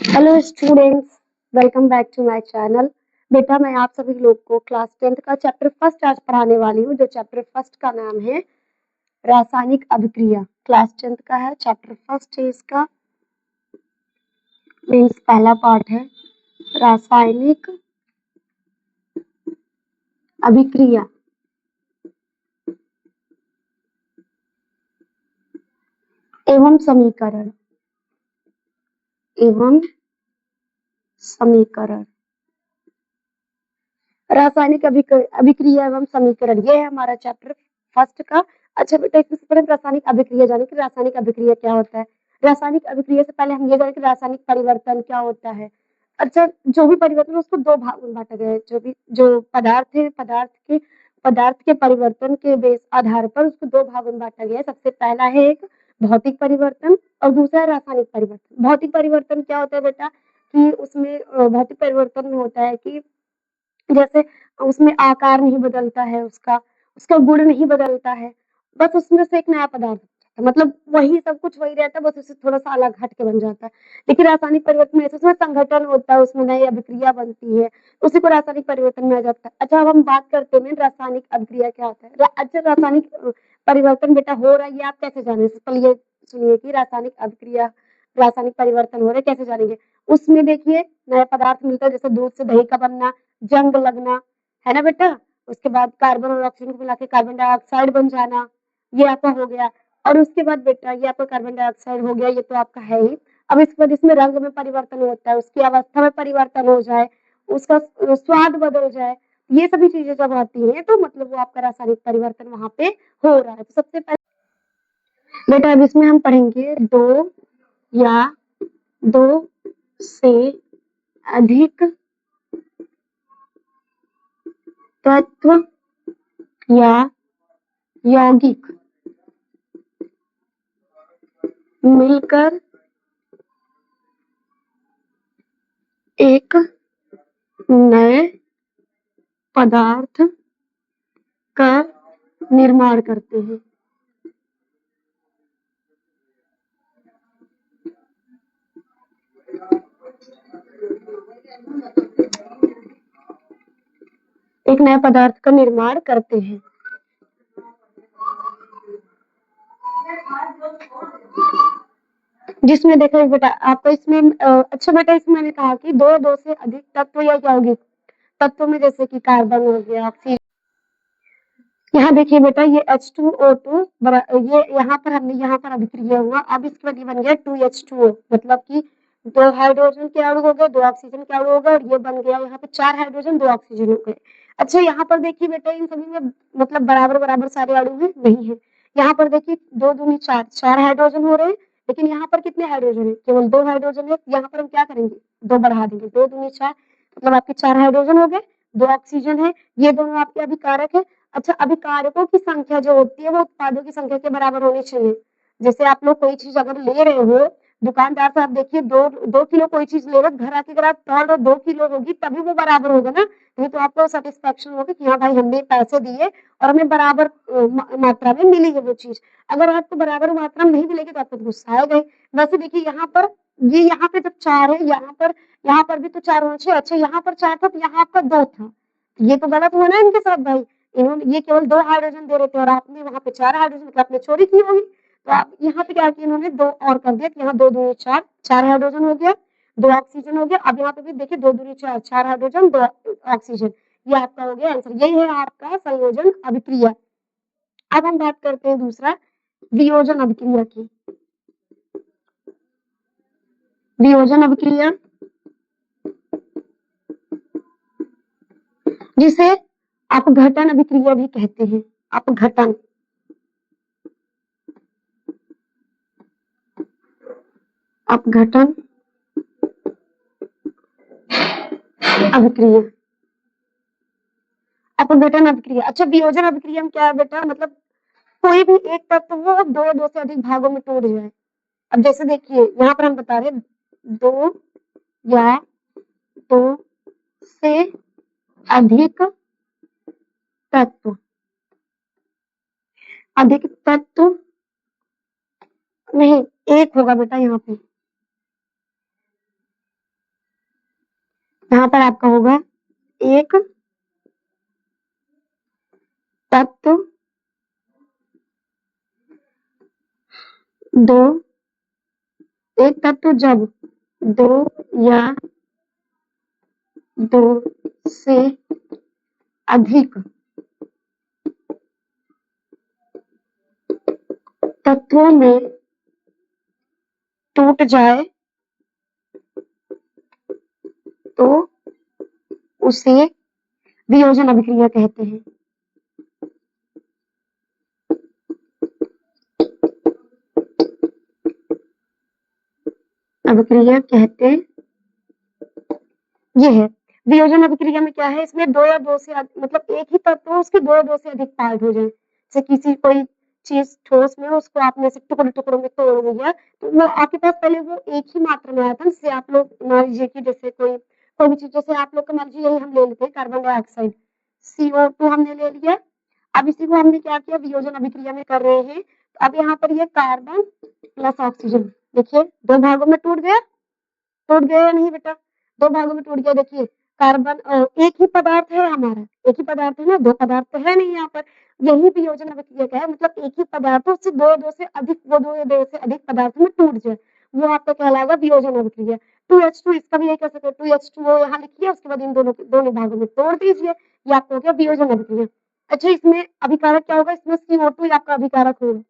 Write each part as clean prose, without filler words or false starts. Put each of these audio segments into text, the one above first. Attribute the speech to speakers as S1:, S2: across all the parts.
S1: Hello students, welcome back to my channel. बेटा मैं आप सभी लोग को क्लास 10th का चैप्टर फर्स्ट आज पढ़ाने वाली हूँ। जो चैप्टर फर्स्ट का नाम है रासायनिक अभिक्रिया। क्लास 10th का है, चैप्टर फर्स्ट है इसका, मीन्स पहला पार्ट है रासायनिक अभिक्रिया। एवं समीकरण रासायनिक अभिक्रिया एवं समीकरण, ये है हमारा चैप्टर फर्स्ट का। अच्छा बेटा, इसमें पहले रासायनिक अभिक्रिया जाने कि रासायनिक अभिक्रिया क्या होता है। रासायनिक अभिक्रिया से पहले हम ये जाने कि रासायनिक परिवर्तन क्या होता है। अच्छा, जो भी परिवर्तन उसको दो भाग में बांटा गया है। जो पदार्थ है, पदार्थ के परिवर्तन के बेस आधार पर उसको दो भागों में बांटा गया है। सबसे पहला है एक भौतिक परिवर्तन और दूसरा है रासायनिक परिवर्तन। भौतिक परिवर्तन क्या होता है बेटा कि उसमें भौतिक परिवर्तन में होता है कि जैसे उसमें आकार नहीं बदलता है, उसका गुण नहीं बदलता है, बस उसमें से एक नया पदार्थ मतलब वही सब कुछ वही रहता है, बस उससे थोड़ा सा अलग हट के बन जाता है। लेकिन रासायनिक परिवर्तन में उसमें संगठन होता है, उसमें नई अभिक्रिया बनती है, उसी को रासायनिक परिवर्तन में आ जाता है। अच्छा, अब हम बात करते हैं रासायनिक अभिक्रिया क्या होता है। अच्छा, रासायनिक परिवर्तन बेटा हो रहा है, ये आप कैसे जाने। पहले ये सुनिए कि रासायनिक अभिक्रिया, रासायनिक परिवर्तन हो रहा है, कैसे जानेंगे। उसमें देखिए नया पदार्थ मिलता है, जैसे दूध से दही का बनना, जंग लगना, है ना बेटा। उसके बाद कार्बन और ऑक्सीजन को मिला के कार्बन डाइऑक्साइड बन जाना, ये आपका हो गया। और उसके बाद बेटा ये आपका कार्बन डाइऑक्साइड हो गया, ये तो आपका है ही। अब इसके बाद इसमें रंग में परिवर्तन होता है, उसकी अवस्था में परिवर्तन हो जाए, उसका स्वाद बदल जाए, ये सभी चीजें जब आती है तो मतलब वो आपका रासायनिक परिवर्तन वहां पे हो रहा है। तो सबसे पहले बेटा अब इसमें हम पढ़ेंगे दो या दो से अधिक तत्व या यौगिक मिलकर एक नए पदार्थ का निर्माण करते हैं। एक नए पदार्थ का निर्माण करते हैं। जिसमें देखो बेटा आपको इसमें अच्छा बेटा, इसमें मैंने कहा कि दो से अधिक तत्व या यौगिक तत्व में जैसे कि कार्बन हो गया, ऑक्सीजन। यहाँ देखिए बेटा ये H2O2 ये यहाँ पर अभिक्रिया हुआ। अब इसके बाद ये बन गया 2H2O, मतलब कि दो हाइड्रोजन के अणु हो गए, दो ऑक्सीजन के अणु हो गए, और ये बन गया यहाँ पे चार हाइड्रोजन दो ऑक्सीजन हो गए। अच्छा, यहाँ पर देखिए बेटा इन सभी में मतलब बराबर बराबर सारे अणु हैं नहीं है। यहाँ पर देखिए दो दूनी चार, चार हाइड्रोजन हो रहे हैं, लेकिन यहाँ पर कितने हाइड्रोजन है, केवल दो हाइड्रोजन है। यहाँ पर हम क्या करेंगे, दो बढ़ा देंगे, दो दूनी चार, मतलब आपके चार हाइड्रोजन हो गए, दो ऑक्सीजन है, ये दोनों आपके अभिकारक है। अच्छा, अभिकारकों की संख्या जो होती है वो उत्पादों की संख्या के बराबर होनी चाहिए। जैसे आप लोग कोई चीज अगर ले रहे हो, दुकानदार से आप देखिए दो दो किलो कोई चीज ले रहे हो, घर आके अगर आप तौल रहे हो 2 किलो होगी तभी वो बराबर होगा ना। नहीं तो आपको सेटिस्फेक्शन होगा कि हाँ भाई हमने पैसे दिए और हमें बराबर मात्रा में मिली है वो चीज। अगर आपको बराबर मात्रा में नहीं मिलेगी तो आपको गुस्सा आएगा ही। वैसे देखिए यहाँ पर ये यहाँ पे जब चार है, यहाँ पर भी तो चार होना चाहिए। अच्छा, यहाँ पर चार था तो यहाँ आपका दो था, ये तो गलत हुआ ना इनके साथ भाई। इन्होंने ये केवल दो हाइड्रोजन दे रहे थे और आपने वहां पे चार हाइड्रोजन, मतलब आपने चोरी की होगी। तो आप यहाँ पे क्या किया, इन्होंने दो और कर दिया कि यहाँ दो दूनी चार, चार हाइड्रोजन हो गया, दो ऑक्सीजन हो गया। अब यहाँ पे भी देखिए दो दूनी चार, चार हाइड्रोजन दो ऑक्सीजन, ये आपका हो गया आंसर। यही है आपका संयोजन अभिक्रिया। अब हम बात करते हैं दूसरा वियोजन अभिक्रिया की। वियोजन अभिक्रिया जिसे अपघटन अभिक्रिया भी कहते हैं। अपघटन अपघटन अभिक्रिया, अपघटन अभिक्रिया। अच्छा, वियोजन अभिक्रिया में क्या है बेटा, मतलब कोई भी एक तत्व वो दो से अधिक भागों में टूट जाए। अब जैसे देखिए यहाँ पर हम बता रहे दो या दो से अधिक तत्व, अधिक तत्व नहीं, एक होगा बेटा यहाँ पे, यहाँ पर आपका होगा एक तत्व दो, एक तत्व जब दो या दो से अधिक तत्वों में टूट जाए तो उसे वियोजन अभिक्रिया कहते हैं। अभिक्रिया कहते ये है। वियोजन अभिक्रिया में क्या है, इसमें दो या दो से मतलब एक ही तत्व उसके दो या दो से अधिक पार्ट हो जाए। जैसे किसी कोई चीज ठोस में उसको आपने ऐसे टुकड़े टुकड़ों में तोड़ दिया तो वो आपके पास पहले वो एक ही मात्रा में आया था। जैसे आप लोग मान लीजिए कि जैसे कोई भी चीज, जैसे आप लोग का मान लीजिए यही हम ले लेते हैं कार्बन डाइऑक्साइड CO2 हमने ले लिया। अब इसी को हमने क्या किया, वियोजन अभिक्रिया में कर रहे हैं। तो अब यहाँ पर ये कार्बन प्लस ऑक्सीजन देखिए दो भागों में टूट गया या नहीं बेटा, दो भागों में टूट गया। देखिए कार्बन एक ही पदार्थ है हमारा, एक ही पदार्थ है ना, दो पदार्थ तो है नहीं यहाँ पर। यही वियोजन अभिक्रिया का है, मतलब एक ही पदार्थ उससे दो से अधिक पदार्थ में टूट जाए, वो आपका कहलाएगा वियोजन अभिक्रिया। 2H2 इसका भी यही कर सकते हैं, 2H2O यहाँ लिखिए, उसके बाद इन दोनों भागों में तोड़ दीजिए, ये आपका हो गया वियोजन अभिक्रिया। अच्छा इसमें अभिकारक क्या होगा, इसमें CO2 आपका अभिकारक होगा।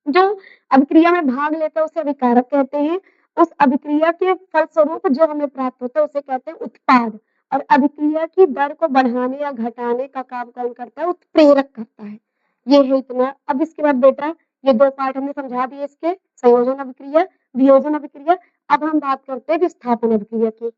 S1: जो अभिक्रिया में भाग लेता है उसे अभिकारक कहते हैं। उस अभिक्रिया के फलस्वरूप जो हमें प्राप्त होता है उसे कहते हैं उत्पाद। और अभिक्रिया की दर को बढ़ाने या घटाने का काम कौन करता है, उत्प्रेरक करता है। ये है इतना। अब इसके बाद बेटा ये दो पार्ट हमने समझा दिए इसके, संयोजन अभिक्रिया, वियोजन अभिक्रिया। अब हम बात करते हैं विस्थापन अभिक्रिया की।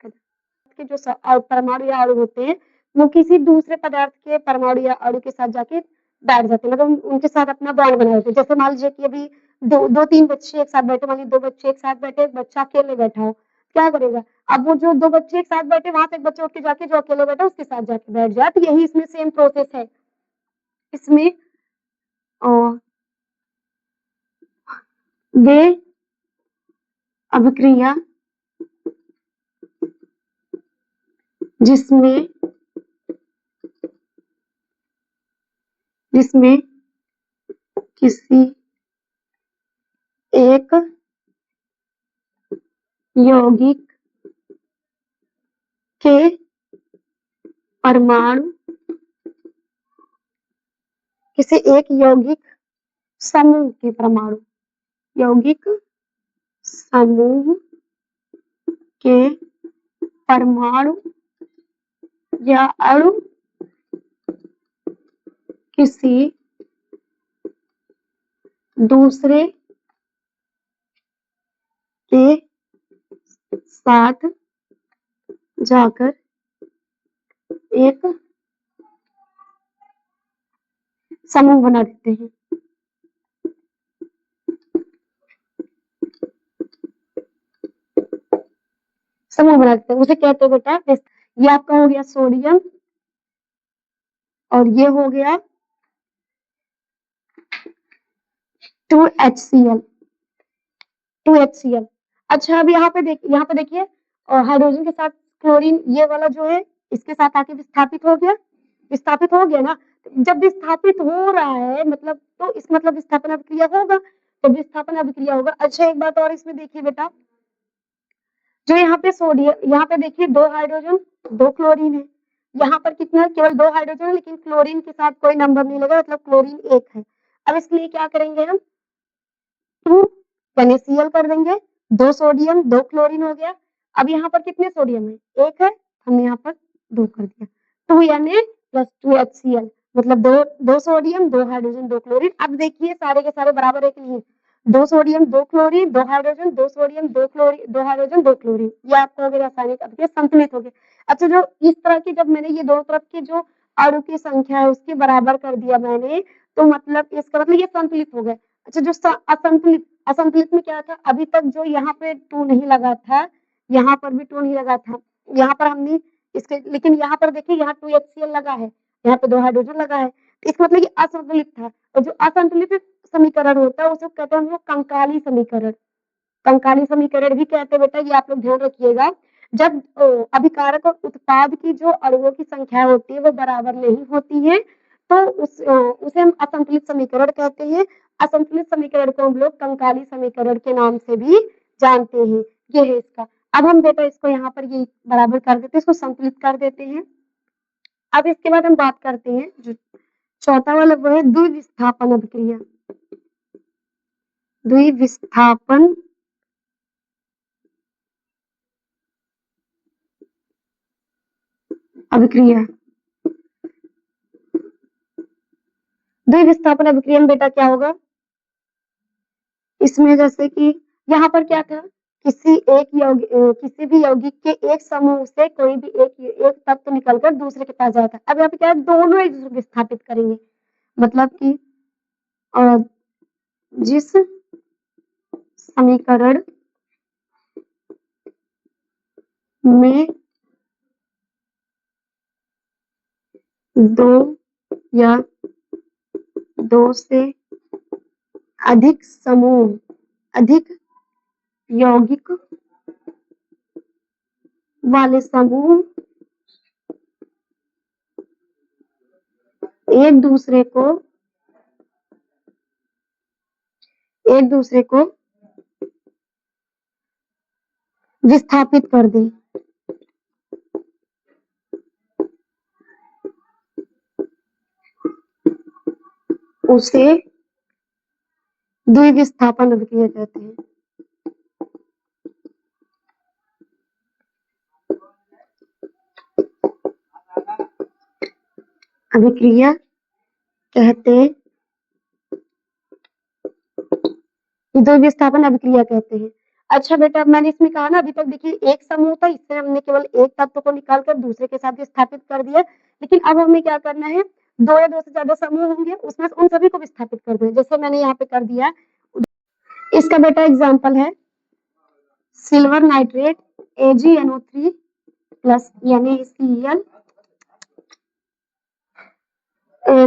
S1: के जो परमाणु या अणु होते हैं वो किसी दूसरे पदार्थ के परमाणु या अणु के साथ जाके बैठ जाते हैं, मतलब उनके साथ अपना बॉन्ड बना लेते हैं। जैसे मान लीजिए कि अभी दो तीन बच्चे एक साथ बैठे, मान लीजिए दो बच्चे एक साथ बैठे, एक बच्चा अकेले बैठा हो, क्या करेगा, अब वो जो दो बच्चे एक साथ बैठे वहां से एक बच्चा उठ के जाके जो अकेले बैठा उसके साथ जाके बैठ जाए। तो यही इसमें सेम प्रोसेस है। इसमें वे अभिक्रिया जिसमें किसी एक यौगिक के परमाणु किसी एक यौगिक समूह के परमाणु, यौगिक समूह के परमाणु या अणु किसी दूसरे के साथ जाकर एक समूह बना देते हैं। समूह बना देते हैं उसे कहते हैं बेटा, ये आपका हो गया सोडियम और ये हो गया 2HCl। अच्छा अब यहाँ पे देखिए हाइड्रोजन के साथ क्लोरीन ये वाला जो है इसके साथ आके विस्थापित हो गया ना। जब विस्थापित हो रहा है मतलब तो इस मतलब विस्थापन अभिक्रिया होगा, तो विस्थापन अभिक्रिया होगा। अच्छा एक बात और इसमें देखिए बेटा, जो यहाँ पे सोडियम, यहाँ पे देखिए दो हाइड्रोजन दो क्लोरीन है, यहाँ पर कितना केवल दो हाइड्रोजन है, लेकिन क्लोरीन के साथ कोई नंबर नहीं लगा, मतलब क्लोरीन एक है। अब इसलिए क्या करेंगे हम, 2 NaCl कर देंगे, दो सोडियम दो क्लोरीन हो गया। अब यहाँ पर कितने सोडियम है, एक है, हमने यहाँ पर दो कर दिया, 2Na प्लस 2HCl, मतलब दो सोडियम दो हाइड्रोजन दो क्लोरीन। अब देखिए सारे के सारे बराबर है कि नहीं, दो सोडियम दो क्लोरीन दो हाइड्रोजन, दो सोडियम दो क्लोरीन दो हाइड्रोजन दो क्लोरीन, ये आपका हो गया रासायनिक अभिक्रिया संतुलित हो गया। अच्छा जो इस तरह की जब मैंने ये दोनों तरफ की जो अणु की संख्या है उसके बराबर कर दिया मैंने, तो मतलब इसका मतलब ये संतुलित हो गए। अच्छा जो असंतुलित में क्या था, अभी तक जो यहाँ पे 2 नहीं लगा था, यहाँ पर भी 2 नहीं लगा था, यहाँ पर हमने इसके, लेकिन यहाँ पर देखिए यहाँ 2HCl लगा है, यहाँ पे दो हाइड्रोजन लगा है, तो इसका मतलब ये असंतुलित था। और जो असंतुलित समीकरण होता है उसे कहते हैं वो कंकाली समीकरण। कंकाली समीकरण भी कहते हैं बेटा, ये आप लोग ध्यान रखिएगा। जब अभिकारक और उत्पाद की जो अणुओं की संख्या होती है वो बराबर नहीं होती है तो उसे हम असंतुलित समीकरण कहते हैं। असंतुलित समीकरण को हम लोग कंकाली समीकरण के नाम से भी जानते हैं। ये है इसका। अब हम बेटा इसको यहाँ पर ये बराबर कर देते हैं, इसको संतुलित कर देते हैं। अब इसके बाद हम बात करते हैं जो चौथा वाला वो है द्विविस्थापन अभिक्रिया। द्विविस्थापन अभिक्रिया। द्विविस्थापन अभिक्रिया में बेटा क्या होगा, इसमें जैसे कि यहाँ पर क्या था, किसी भी यौगिक के एक समूह से कोई भी एक तत्व निकलकर दूसरे के पास जाता है। अब यहाँ पे क्या है, दोनों एक दूसरे को विस्थापित करेंगे, मतलब कि जिस समीकरण में दो या दो से अधिक समूह, अधिक यौगिक वाले समूह एक दूसरे को विस्थापित कर दें, उसे द्विविस्थापन अभिक्रिया कहते हैं। अभिक्रिया द्विविस्थापन अभिक्रिया कहते हैं। अच्छा बेटा, मैंने इसमें कहा ना, अभी तक देखिए एक समूह था, इससे हमने केवल एक तत्व को निकालकर दूसरे के साथ विस्थापित कर दिया, लेकिन अब हमें क्या करना है, दो या दो से ज्यादा समूह होंगे, उसमें उन सभी को विस्थापित कर दें, जैसे मैंने यहाँ पे कर दिया। इसका बेटा एग्जाम्पल है silver nitrate AgNO3 plus NaCl,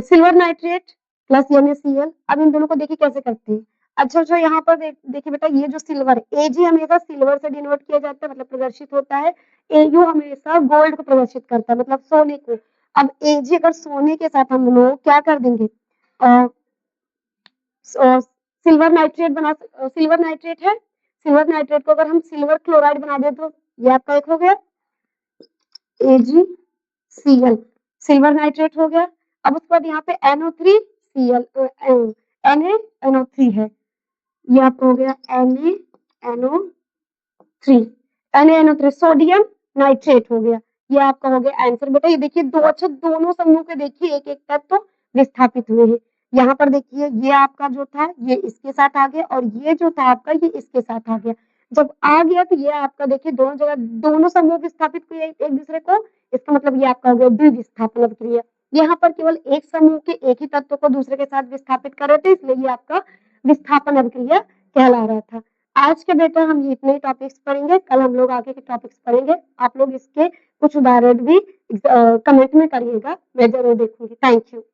S1: silver nitrate plus NaCl। अब इन दोनों को देखिए कैसे करते हैं। अच्छा जो यहाँ पर देखिए बेटा, ये जो सिल्वर Ag हमेशा सिल्वर से डिनोट किया जाता है, मतलब प्रदर्शित होता है। Au हमेशा गोल्ड को प्रदर्शित करता है, मतलब सोने को। अब Ag अगर सोने के साथ हम लोग क्या कर देंगे, सिल्वर नाइट्रेट है, सिल्वर नाइट्रेट को अगर हम सिल्वर क्लोराइड बना दे तो ये आपका एक हो गया AgCl, सिल्वर नाइट्रेट हो गया। अब उसके बाद यहाँ पे NO3Cl, NaNO3 है, ये आपका हो गया NaNO3 सोडियम नाइट्रेट हो गया, ये आपका हो गया आंसर। बेटा ये देखिए दोनों समूह के देखिए एक एक तत्व विस्थापित हुए हैं। यहाँ पर देखिए ये आपका जो था ये इसके साथ आ गया, और ये जो था आपका ये इसके साथ आ गया। जब आ गया तो ये आपका देखिए दोनों जगह दोनों समूह विस्थापित हुए एक दूसरे को, इसका मतलब ये आपका हो गया द्विविस्थापन अभिक्रिया। यहाँ पर केवल एक समूह के एक ही तत्व को दूसरे के साथ विस्थापित कर रहे थे, इसलिए ये आपका विस्थापन अभिक्रिया कहला रहा था। आज के बेटा हम ये इतने टॉपिक्स पढ़ेंगे, कल हम लोग आगे के टॉपिक्स पढ़ेंगे। आप लोग इसके कुछ उदाहरण भी कमेंट में करिएगा, मैं जरूर देखूंगी। Thank you.